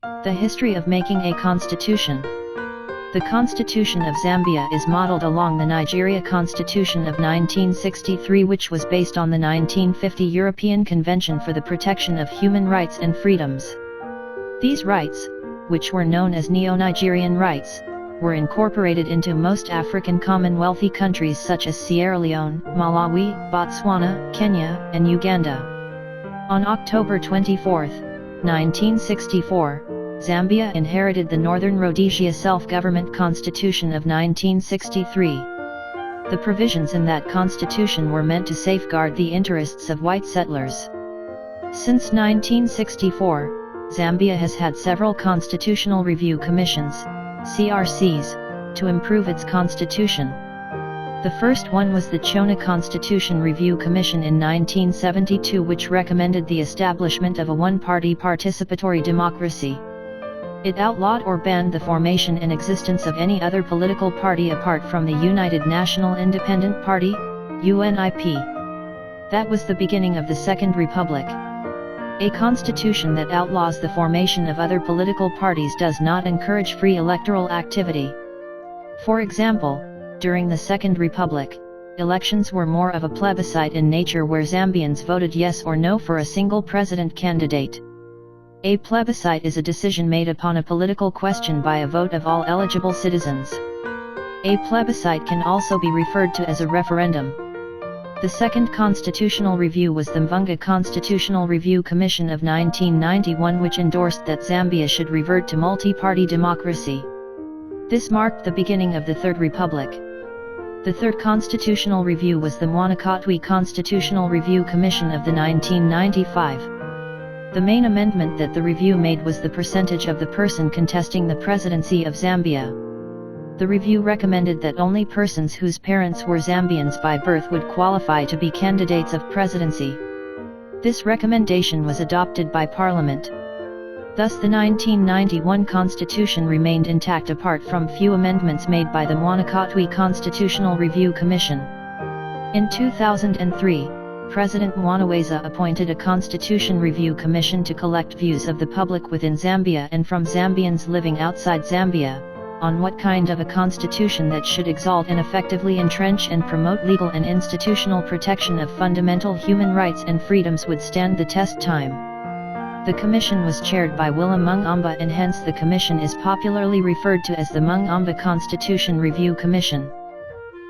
The history of making a constitution. The Constitution of Zambia is modeled along the Nigeria Constitution of 1963, which was based on the 1950 European Convention for the Protection of Human Rights and Freedoms. These rights, which were known as Neo-Nigerian rights, were incorporated into most African Commonwealthy countries such as Sierra Leone, Malawi, Botswana, Kenya, and Uganda. On October 24, 1964, Zambia inherited the Northern Rhodesia Self-Government Constitution of 1963. The provisions in that constitution were meant to safeguard the interests of white settlers. Since 1964, Zambia has had several constitutional review commissions, CRCs, to improve its constitution. The first one was the Chona Constitution Review Commission in 1972, which recommended the establishment of a one-party participatory democracy. It outlawed or banned the formation and existence of any other political party apart from the United National Independent Party, UNIP. That was the beginning of the Second Republic. A constitution that outlaws the formation of other political parties does not encourage free electoral activity. For example, during the Second Republic, elections were more of a plebiscite in nature, where Zambians voted yes or no for a single president candidate. A plebiscite is a decision made upon a political question by a vote of all eligible citizens. A plebiscite can also be referred to as a referendum. The second constitutional review was the Mvunga Constitutional Review Commission of 1991, which endorsed that Zambia should revert to multi-party democracy. This marked the beginning of the Third Republic. The third constitutional review was the Mwanakatwe Constitutional Review Commission of the 1995. The main amendment that the review made was the percentage of the person contesting the presidency of Zambia. The review recommended that only persons whose parents were Zambians by birth would qualify to be candidates of presidency. This recommendation was adopted by Parliament. Thus the 1991 Constitution remained intact apart from few amendments made by the Mwanakatwe Constitutional Review Commission. In 2003, President Mwanaweza appointed a Constitution Review Commission to collect views of the public within Zambia and from Zambians living outside Zambia, on what kind of a constitution that should exalt and effectively entrench and promote legal and institutional protection of fundamental human rights and freedoms would stand the test time. The commission was chaired by Mung'omba, and hence the commission is popularly referred to as the Mung'omba Constitution Review Commission.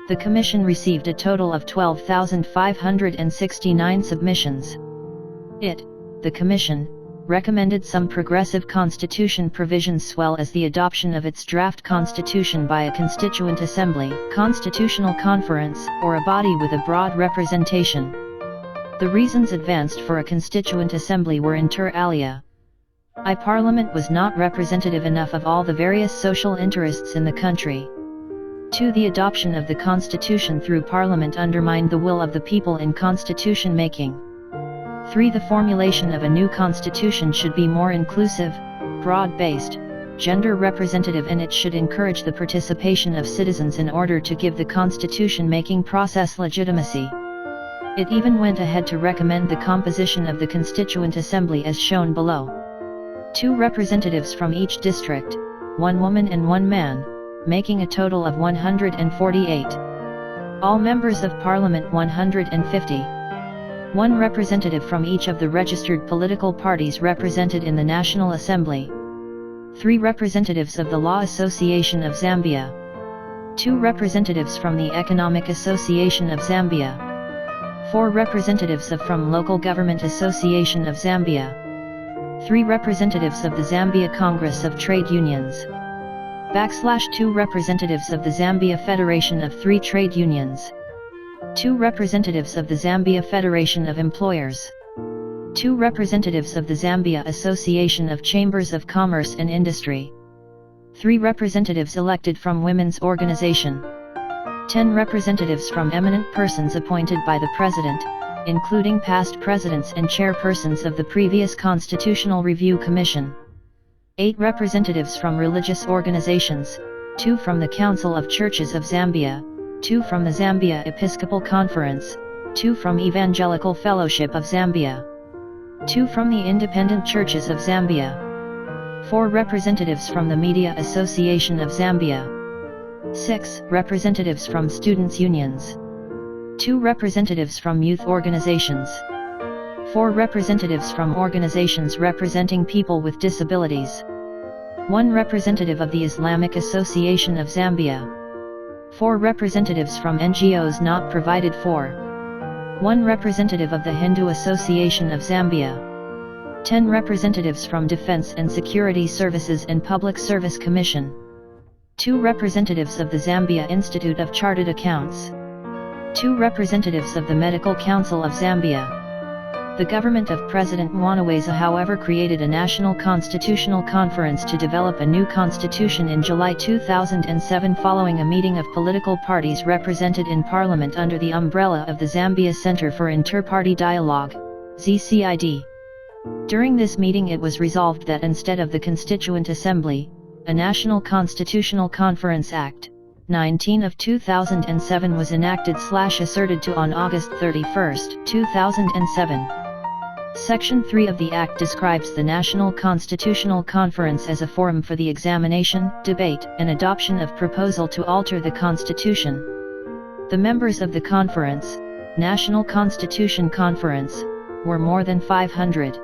The commission received a total of 12,569 submissions. The commission, recommended some progressive constitution provisions as well as the adoption of its draft constitution by a constituent assembly, constitutional conference, or a body with a broad representation. The reasons advanced for a constituent assembly were inter alia. Parliament was not representative enough of all the various social interests in the country. 2. The adoption of the constitution through Parliament undermined the will of the people in constitution making. 3. The formulation of a new constitution should be more inclusive, broad-based, gender representative, and it should encourage the participation of citizens in order to give the constitution-making process legitimacy. It even went ahead to recommend the composition of the Constituent Assembly as shown below. 2 representatives from each district, 1 woman and 1 man, making a total of 148. All members of Parliament 150. 1 representative from each of the registered political parties represented in the National Assembly. 3 representatives of the Law Association of Zambia. 2 representatives from the Economic Association of Zambia. 4 representatives from Local Government Association of Zambia. 3 representatives of the Zambia Congress of Trade Unions. / 2 representatives of the Zambia Federation of 3 Trade Unions. 2 representatives of the Zambia Federation of Employers. 2 representatives of the Zambia Association of Chambers of Commerce and Industry. 3 representatives elected from Women's Organization. 10 representatives from eminent persons appointed by the President, including past presidents and chairpersons of the previous Constitutional Review Commission. 8 representatives from religious organizations, 2 from the Council of Churches of Zambia, 2 from the Zambia Episcopal Conference, 2 from Evangelical Fellowship of Zambia, 2 from the Independent Churches of Zambia, 4 representatives from the Media Association of Zambia. 6 representatives from students' unions. 2 representatives from youth organizations. 4 representatives from organizations representing people with disabilities. 1 representative of the Islamic Association of Zambia. 4 representatives from NGOs not provided for. 1 representative of the Hindu Association of Zambia. 10 representatives from Defense and Security Services and Public Service Commission. 2 representatives of the Zambia Institute of Chartered Accounts. 2 representatives of the Medical Council of Zambia. The government of President Mwanaweza however created a National Constitutional Conference to develop a new constitution in July 2007 following a meeting of political parties represented in Parliament under the umbrella of the Zambia Center for Inter-Party Dialogue, ZCID. During this meeting it was resolved that instead of the Constituent Assembly, a National Constitutional Conference Act, 19 of 2007 was enacted/asserted to on August 31, 2007. Section 3 of the Act describes the National Constitutional Conference as a forum for the examination, debate, and adoption of proposal to alter the Constitution. The members of the conference, National Constitution Conference, were more than 500.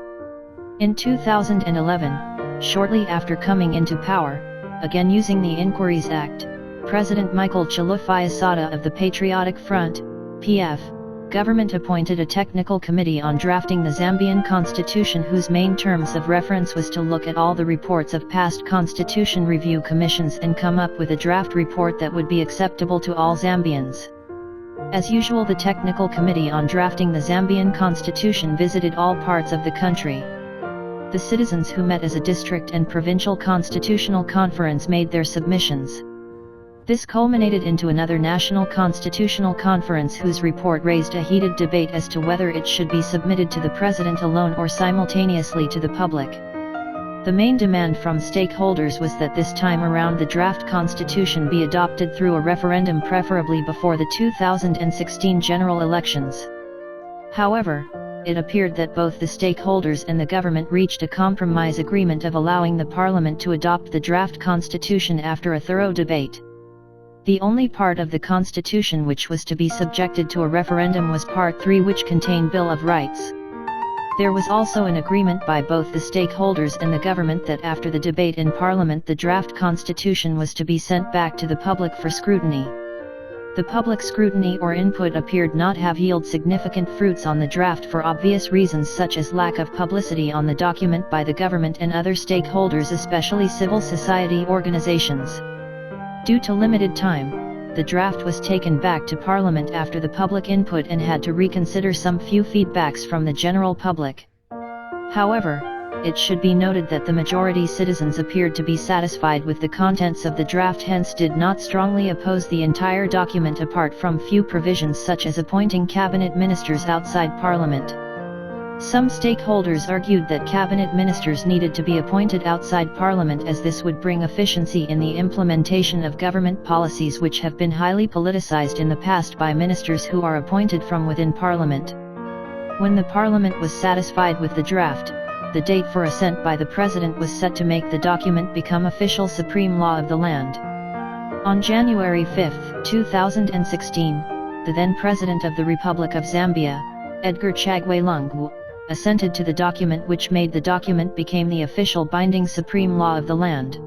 In 2011, shortly after coming into power, again using the Inquiries Act, President Michael Chilufya of the Patriotic Front, PF, government appointed a technical committee on drafting the Zambian constitution whose main terms of reference was to look at all the reports of past constitution review commissions and come up with a draft report that would be acceptable to all Zambians. As usual, the technical committee on drafting the Zambian constitution visited all parts of the country. The citizens who met as a district and provincial constitutional conference made their submissions. This culminated into another National Constitutional Conference whose report raised a heated debate as to whether it should be submitted to the President alone or simultaneously to the public. The main demand from stakeholders was that this time around the draft constitution be adopted through a referendum, preferably before the 2016 general elections. However, it appeared that both the stakeholders and the government reached a compromise agreement of allowing the Parliament to adopt the draft constitution after a thorough debate. The only part of the Constitution which was to be subjected to a referendum was Part 3, which contained Bill of Rights. There was also an agreement by both the stakeholders and the government that after the debate in Parliament the draft constitution was to be sent back to the public for scrutiny. The public scrutiny or input appeared not have yielded significant fruits on the draft for obvious reasons such as lack of publicity on the document by the government and other stakeholders, especially civil society organizations. Due to limited time, the draft was taken back to Parliament after the public input and had to reconsider some few feedbacks from the general public. However, it should be noted that the majority citizens appeared to be satisfied with the contents of the draft, hence did not strongly oppose the entire document apart from few provisions such as appointing cabinet ministers outside Parliament. Some stakeholders argued that cabinet ministers needed to be appointed outside Parliament as this would bring efficiency in the implementation of government policies which have been highly politicized in the past by ministers who are appointed from within Parliament. When the Parliament was satisfied with the draft, the date for assent by the President was set to make the document become official supreme law of the land. On January 5, 2016, the then President of the Republic of Zambia, Edgar Chagwe Lungu, assented to the document, which made the document became the official binding supreme law of the land.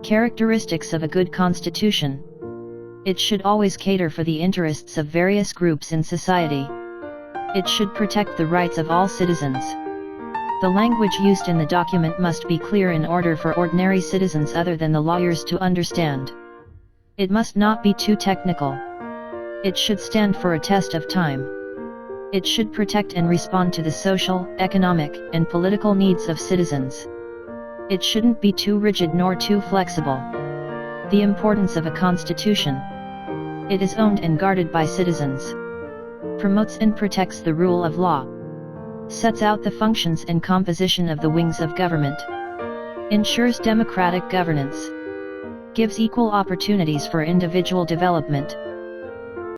Characteristics of a good constitution. It should always cater for the interests of various groups in society. It should protect the rights of all citizens. The language used in the document must be clear in order for ordinary citizens other than the lawyers to understand. It must not be too technical. It should stand for a test of time. It should protect and respond to the social, economic, and political needs of citizens. It shouldn't be too rigid nor too flexible. The importance of a constitution. It is owned and guarded by citizens. Promotes and protects the rule of law. Sets out the functions and composition of the wings of government. Ensures democratic governance. Gives equal opportunities for individual development.